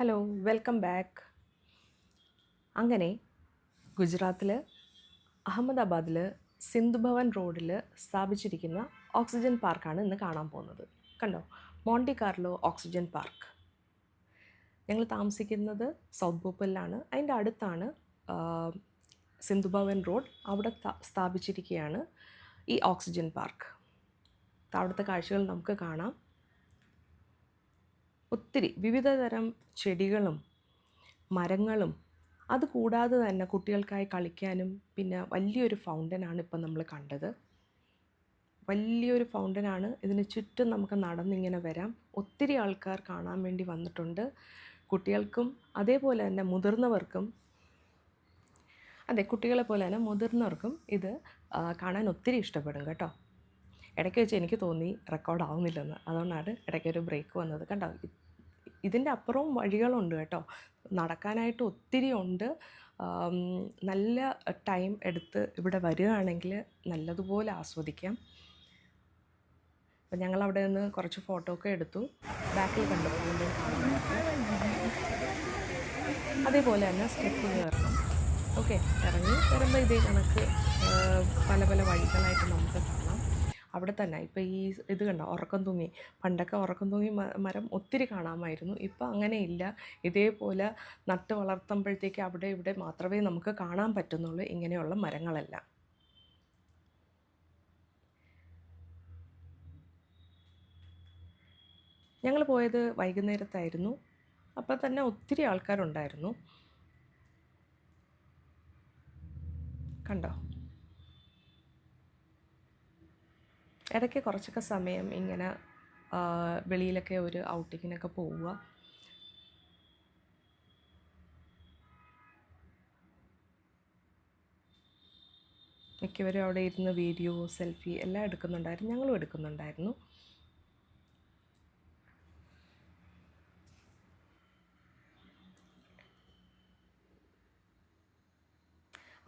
Hello, welcome back. അങ്ങനെ ഗുജറാത്തിൽ അഹമ്മദാബാദിൽ സിന്ധു ഭവൻ റോഡിൽ സ്ഥാപിച്ചിരിക്കുന്ന ഓക്സിജൻ പാർക്കാണ് ഇന്ന് കാണാൻ പോകുന്നത്. കണ്ടോ, മോണ്ടി കാർലോ ഓക്സിജൻ പാർക്ക്. ഞങ്ങൾ താമസിക്കുന്നത് സൗത്ത് ഭോപ്പാലിലാണ്. അതിൻ്റെ അടുത്താണ് സിന്ധു ഭവൻ റോഡ്. അവിടെ സ്ഥാപിച്ചിരിക്കുകയാണ് ഈ ഓക്സിജൻ പാർക്ക്. അവിടുത്തെ കാഴ്ചകൾ നമുക്ക് കാണാം. ഒത്തിരി വിവിധതരം ചെടികളും മരങ്ങളും അതുകൂടാതെ തന്നെ കുട്ടികൾക്കായി കളിക്കാനും പിന്നെ വലിയൊരു ഫൗണ്ടനാണ് ഇപ്പം നമ്മൾ കണ്ടത്. വലിയൊരു ഫൗണ്ടനാണ്. ഇതിന് ചുറ്റും നമുക്ക് നടന്നിങ്ങനെ വരാം. ഒത്തിരി ആൾക്കാർ കാണാൻ വേണ്ടി വന്നിട്ടുണ്ട്. കുട്ടികൾക്കും അതേപോലെ തന്നെ മുതിർന്നവർക്കും, കുട്ടികളെ പോലെ തന്നെ മുതിർന്നവർക്കും ഇത് കാണാൻ ഒത്തിരി ഇഷ്ടപ്പെടും കേട്ടോ. ഇടയ്ക്ക് വെച്ച് എനിക്ക് തോന്നി റെക്കോർഡ് ആവുന്നില്ലെന്ന്. അതുകൊണ്ടാണ് ഇടയ്ക്കൊരു ബ്രേക്ക് വന്നത്. കണ്ടോ, ഇതിൻ്റെ അപ്പുറവും വഴികളുണ്ട് കേട്ടോ. നടക്കാനായിട്ട് ഒത്തിരി ഉണ്ട്. നല്ല ടൈം എടുത്ത് ഇവിടെ വരികയാണെങ്കിൽ നല്ലതുപോലെ ആസ്വദിക്കാം. അപ്പം ഞങ്ങളവിടെ നിന്ന് കുറച്ച് ഫോട്ടോ ഒക്കെ എടുത്തു. ബാക്കിൽ കണ്ടു അതേപോലെ തന്നെ സ്റ്റെപ്പ് കയറണം. ഓക്കെ, ഇറങ്ങി വരുമ്പോൾ ഇതേ കണക്ക് പല പല വഴികളായിട്ട് നമുക്ക് കാണാം. അവിടെ തന്നെ ഇപ്പോൾ ഈ ഇത് കണ്ടോ, ഉറക്കം തൂങ്ങി. പണ്ടൊക്കെ ഉറക്കം തൂങ്ങി മരം ഒത്തിരി കാണാമായിരുന്നു. ഇപ്പം അങ്ങനെയില്ല. ഇതേപോലെ നട്ട് വളർത്തുമ്പോഴത്തേക്ക് അവിടെ ഇവിടെ മാത്രമേ നമുക്ക് കാണാൻ പറ്റുന്നുള്ളൂ ഇങ്ങനെയുള്ള മരങ്ങളെല്ലാം. ഞങ്ങൾ പോയത് വൈകുന്നേരത്തായിരുന്നു. അപ്പം തന്നെ ഒത്തിരി ആൾക്കാരുണ്ടായിരുന്നു. കണ്ടോ, ഇടയ്ക്ക് കുറച്ചൊക്കെ സമയം ഇങ്ങനെ വെളിയിലൊക്കെ ഒരു ഔട്ടിങ്ങിനൊക്കെ പോവുക. മിക്കവരും അവിടെ ഇരുന്ന് വീഡിയോ, സെൽഫി എല്ലാം എടുക്കുന്നുണ്ടായിരുന്നു. ഞങ്ങളും എടുക്കുന്നുണ്ടായിരുന്നു.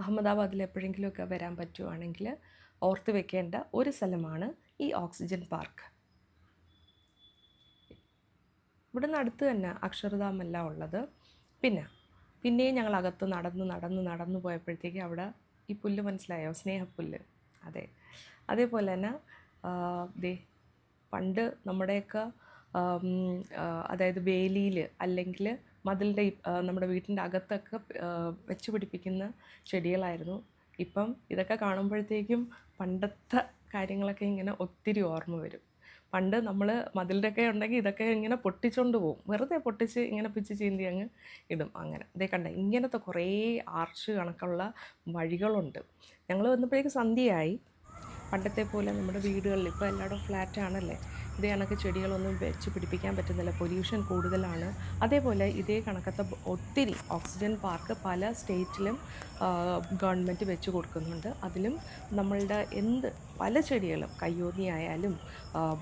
അഹമ്മദാബാദിൽ എപ്പോഴെങ്കിലുമൊക്കെ വരാൻ പറ്റുവാണെങ്കിൽ ഓർത്ത് വെക്കേണ്ട ഒരു സ്ഥലമാണ് ഈ ഓക്സിജൻ പാർക്ക്. ഇവിടുന്ന് അടുത്ത് തന്നെ അക്ഷർധാമെല്ലാം ഉള്ളത്. പിന്നെയും ഞങ്ങൾ അകത്ത് നടന്നു പോയപ്പോഴത്തേക്ക് അവിടെ ഈ പുല്ല് മനസ്സിലായോ, സ്നേഹപ്പുല്ല്. അതേപോലെ തന്നെ പണ്ട് നമ്മുടെയൊക്കെ അതായത് വേലിയിൽ അല്ലെങ്കിൽ മതിലിൻ്റെ നമ്മുടെ വീട്ടിൻ്റെ അകത്തൊക്കെ വെച്ച് പിടിപ്പിക്കുന്ന ചെടികളായിരുന്നു. ഇപ്പം ഇതൊക്കെ കാണുമ്പോഴത്തേക്കും പണ്ടത്തെ കാര്യങ്ങളൊക്കെ ഇങ്ങനെ ഒത്തിരി ഓർമ്മ വരും. പണ്ട് നമ്മൾ മതിലിൻ്റെയൊക്കെ ഉണ്ടെങ്കിൽ ഇതൊക്കെ ഇങ്ങനെ പൊട്ടിച്ചുകൊണ്ട് പോകും. വെറുതെ പൊട്ടിച്ച് ഇങ്ങനെ പിച്ച് ചീന്തി അങ്ങ് ഇടും. അങ്ങനെ കണ്ട ഇങ്ങനത്തെ കുറേ ആർച്ച് കണക്കുള്ള വഴികളുണ്ട്. ഞങ്ങൾ വന്നപ്പോഴേക്ക് സന്ധ്യയായി. പണ്ടത്തെ പോലെ നമ്മുടെ വീടുകളിൽ ഇപ്പോൾ എല്ലായിടും ഫ്ലാറ്റാണല്ലേ, ഇതേ കണക്ക് ചെടികളൊന്നും വെച്ച് പിടിപ്പിക്കാൻ പറ്റുന്നില്ല. പൊല്യൂഷൻ കൂടുതലാണ്. അതേപോലെ ഇതേ കണക്കത്തെ ഒത്തിരി ഓക്സിജൻ പാർക്ക് പല സ്റ്റേറ്റിലും ഗവൺമെൻറ് വെച്ച് കൊടുക്കുന്നുണ്ട്. അതിലും നമ്മളുടെ പല ചെടികളും, കയ്യോന്നി ആയാലും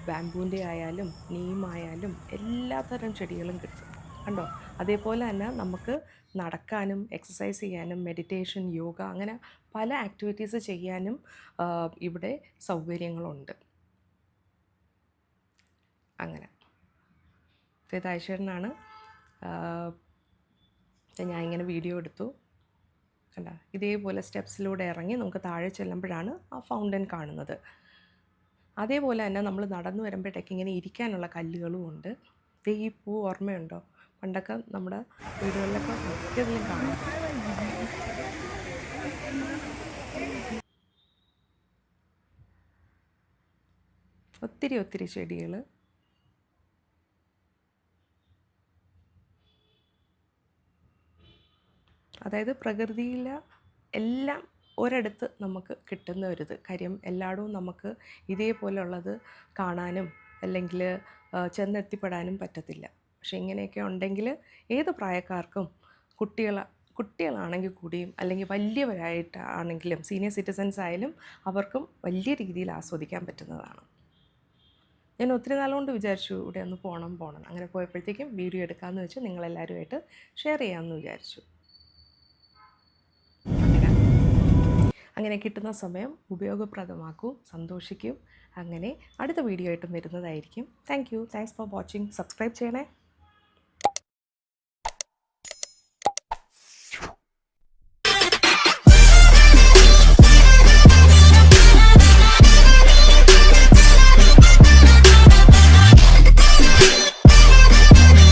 ബാംബൂൻ്റെ ആയാലും നീമായാലും എല്ലാത്തരം ചെടികളും കിട്ടും. കണ്ടോ, അതേപോലെ തന്നെ നമുക്ക് നടക്കാനും എക്സസൈസ് ചെയ്യാനും മെഡിറ്റേഷൻ, യോഗ അങ്ങനെ പല ആക്ടിവിറ്റീസ് ചെയ്യാനും ഇവിടെ സൗകര്യങ്ങളുണ്ട്. അങ്ങനെ ഇത് ഐശ്വര്യനാണ്. ഞാൻ ഇങ്ങനെ വീഡിയോ എടുത്തു. കണ്ട, ഇതേപോലെ സ്റ്റെപ്സിലൂടെ ഇറങ്ങി നമുക്ക് താഴെ ചെല്ലുമ്പോഴാണ് ആ ഫൗണ്ടൻ കാണുന്നത്. അതേപോലെ തന്നെ നമ്മൾ നടന്നു വരുമ്പോഴത്തേക്ക് ഇങ്ങനെ ഇരിക്കാനുള്ള കല്ലുകളും ഉണ്ട്. ഈ പൂ ഓർമ്മയുണ്ടോ? പണ്ടൊക്കെ നമ്മുടെ വീടുകളിലൊക്കെ മിക്കതിലും കാണാം. ഒത്തിരി ചെടികൾ. അതായത് പ്രകൃതിയിൽ എല്ലാം ഒരിടത്ത് നമുക്ക് കിട്ടുന്ന ഒരിത്. കാര്യം എല്ലായിടവും നമുക്ക് ഇതേപോലുള്ളത് കാണാനും അല്ലെങ്കിൽ ചെന്നെത്തിപ്പെടാനും പറ്റത്തില്ല. പക്ഷെ ഇങ്ങനെയൊക്കെ ഉണ്ടെങ്കിൽ ഏത് പ്രായക്കാർക്കും കുട്ടികളാണെങ്കിൽ കൂടിയും അല്ലെങ്കിൽ വലിയവരായിട്ടാണെങ്കിലും സീനിയർ സിറ്റിസൺസ് ആയാലും അവർക്കും വലിയ രീതിയിൽ ആസ്വദിക്കാൻ പറ്റുന്നതാണ്. ഞാൻ ഒത്തിരി നാളുകൊണ്ട് വിചാരിച്ചു ഇവിടെ ഒന്ന് പോകണം. അങ്ങനെ പോയപ്പോഴത്തേക്കും വീഡിയോ എടുക്കാമെന്ന് വെച്ച് നിങ്ങളെല്ലാവരുമായിട്ട് ഷെയർ ചെയ്യാമെന്ന് വിചാരിച്ചു. അങ്ങനെ കിട്ടുന്ന സമയം ഉപയോഗപ്രദമാക്കൂ, സന്തോഷിക്കൂ. അങ്ങനെ അടുത്ത വീഡിയോ ആയിട്ടും വരുന്നതായിരിക്കും. Thanks for watching. സബ്സ്ക്രൈബ് ചെയ്യണേ.